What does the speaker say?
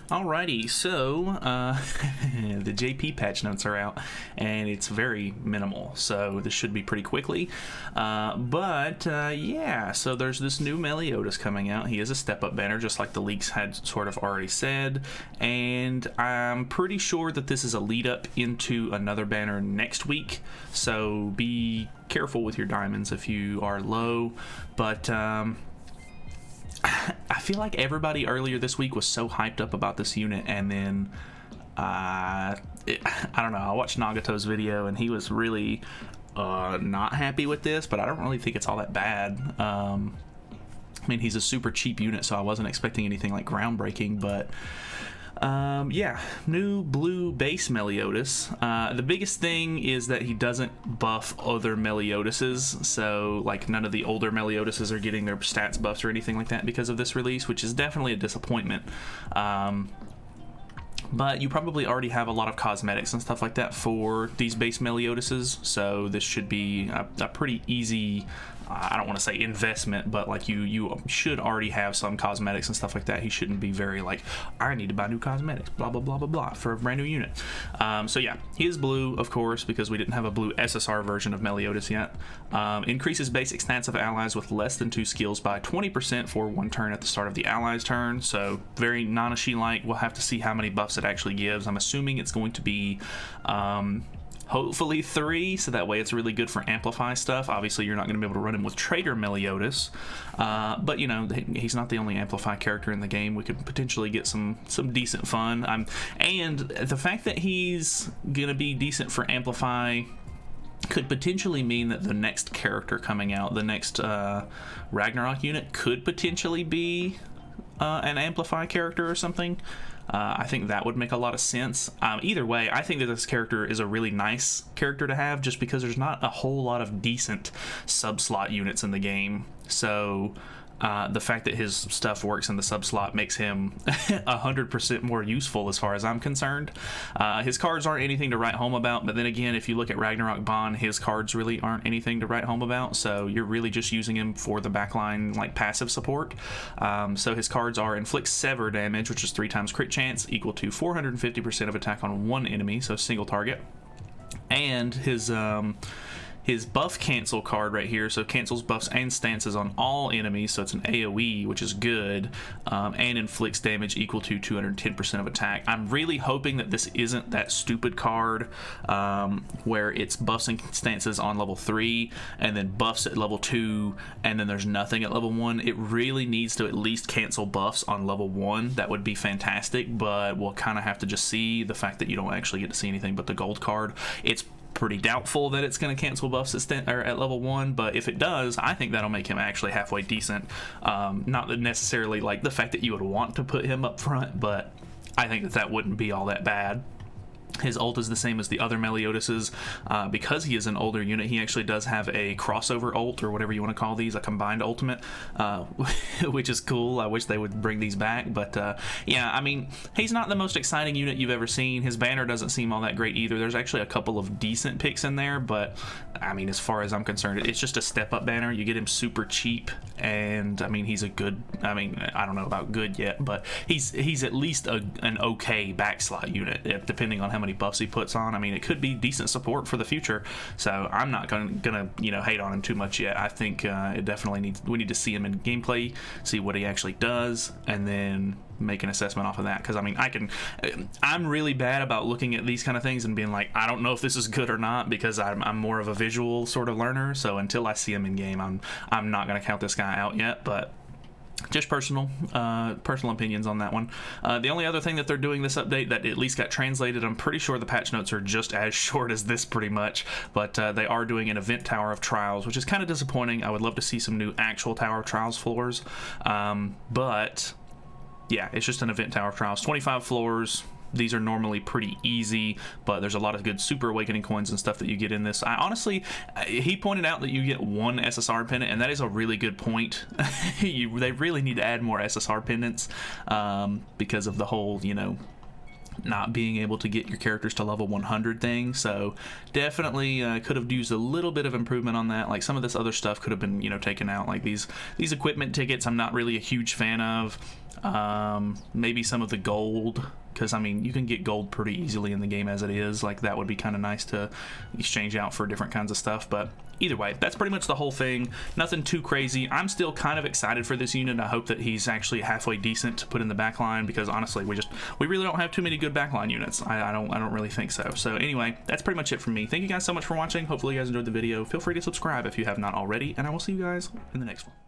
Alrighty, so the JP patch notes are out, and it's very minimal, so this should be pretty quickly. Yeah, so there's this new Meliodas coming out. He is a step-up banner, just like the leaks had sort of already said, and I'm pretty sure that this is a lead-up into another banner next week, so be careful with your diamonds if you are low, but I feel like everybody earlier this week was so hyped up about this unit, and then I don't know, I watched Nagato's video and he was really not happy with this, but I don't really think it's all that bad. I mean, he's a super cheap unit, so I wasn't expecting anything like groundbreaking, but yeah, new blue base Meliodas. The biggest thing is that he doesn't buff other Meliodases, so like none of the older Meliodases are getting their stats buffs or anything like that because of this release, which is definitely a disappointment. But you probably already have a lot of cosmetics and stuff like that for these base Meliodases, so this should be a pretty easy, I don't want to say investment, but like you should already have some cosmetics and stuff like that. He shouldn't be very like, I need to buy new cosmetics, blah blah blah blah blah, for a brand new unit. So yeah, he is blue, of course, because we didn't have a blue SSR version of Meliodas yet. Increases basic stats of allies with less than 2 skills by 20% for 1 turn at the start of the ally's turn, so very Nanashi-like. We'll have to see how many buffs it actually gives. I'm assuming it's going to be hopefully 3, so that way it's really good for amplify stuff. Obviously you're not going to be able to run him with Trader Meliodas, but you know, he's not the only amplify character in the game. We could potentially get some decent fun. And the fact that he's going to be decent for amplify could potentially mean that the next character coming out, the next Ragnarok unit, could potentially be an amplify character or something. I think that would make a lot of sense. Either way, I think that this character is a really nice character to have, just because there's not a whole lot of decent sub-slot units in the game. So the fact that his stuff works in the sub-slot makes him 100% more useful as far as I'm concerned. His cards aren't anything to write home about, but then again, if you look at Ragnarok Bond, his cards really aren't anything to write home about, so you're really just using him for the backline, like, passive support. So his cards are inflict sever damage, which is 3 times crit chance, equal to 450% of attack on 1 enemy, so single target. And his buff cancel card right here, so cancels buffs and stances on all enemies, so it's an AoE, which is good, and inflicts damage equal to 210% of attack. I'm really hoping that this isn't that stupid card where it's buffs and stances on level 3 and then buffs at level 2 and then there's nothing at level 1. It really needs to at least cancel buffs on level 1. That would be fantastic, but we'll kind of have to just see. The fact that you don't actually get to see anything but the gold card, it's pretty doubtful that it's going to cancel buffs at level 1, but if it does, I think that'll make him actually halfway decent. Not that necessarily like the fact that you would want to put him up front, but I think that wouldn't be all that bad. His ult is the same as the other Meliodases. Because he is an older unit, he actually does have a crossover ult, or whatever you want to call these, a combined ultimate, which is cool. I wish they would bring these back, but yeah, I mean, he's not the most exciting unit you've ever seen. His banner doesn't seem all that great either. There's actually a couple of decent picks in there, but I mean, as far as I'm concerned, it's just a step-up banner. You get him super cheap, and I mean, he's a good, I mean, I don't know about good yet, but he's at least an okay backslot unit, depending on how many buffs he puts on. I mean, it could be decent support for the future, so I'm not gonna you know, hate on him too much yet. I think it definitely we need to see him in gameplay, see what he actually does, and then make an assessment off of that. Because I mean, I'm really bad about looking at these kind of things and being like, I don't know if this is good or not, because I'm more of a visual sort of learner, so until I see him in game, I'm not gonna count this guy out yet. But just personal opinions on that one. The only other thing that they're doing this update that at least got translated, I'm pretty sure the patch notes are just as short as this pretty much, but they are doing an event Tower of Trials, which is kind of disappointing. I would love to see some new actual Tower of Trials floors, but yeah, it's just an event Tower of Trials. 25 floors. These are normally pretty easy, but there's a lot of good Super Awakening coins and stuff that you get in this. He pointed out that you get 1 SSR pendant, and that is a really good point. They really need to add more SSR pendants because of the whole, you know, not being able to get your characters to level 100 thing. So definitely could have used a little bit of improvement on that. Like some of this other stuff could have been, you know, taken out. Like these equipment tickets, I'm not really a huge fan of. Maybe some of the gold, because I mean you can get gold pretty easily in the game as it is. Like that would be kind of nice to exchange out for different kinds of stuff. But either way, that's pretty much the whole thing. Nothing too crazy. I'm still kind of excited for this unit. I hope that he's actually halfway decent to put in the backline, because honestly we really don't have too many good backline units. I don't really think so. So anyway, that's pretty much it from me. Thank you guys so much for watching. Hopefully you guys enjoyed the video. Feel free to subscribe if you have not already, and I will see you guys in the next one.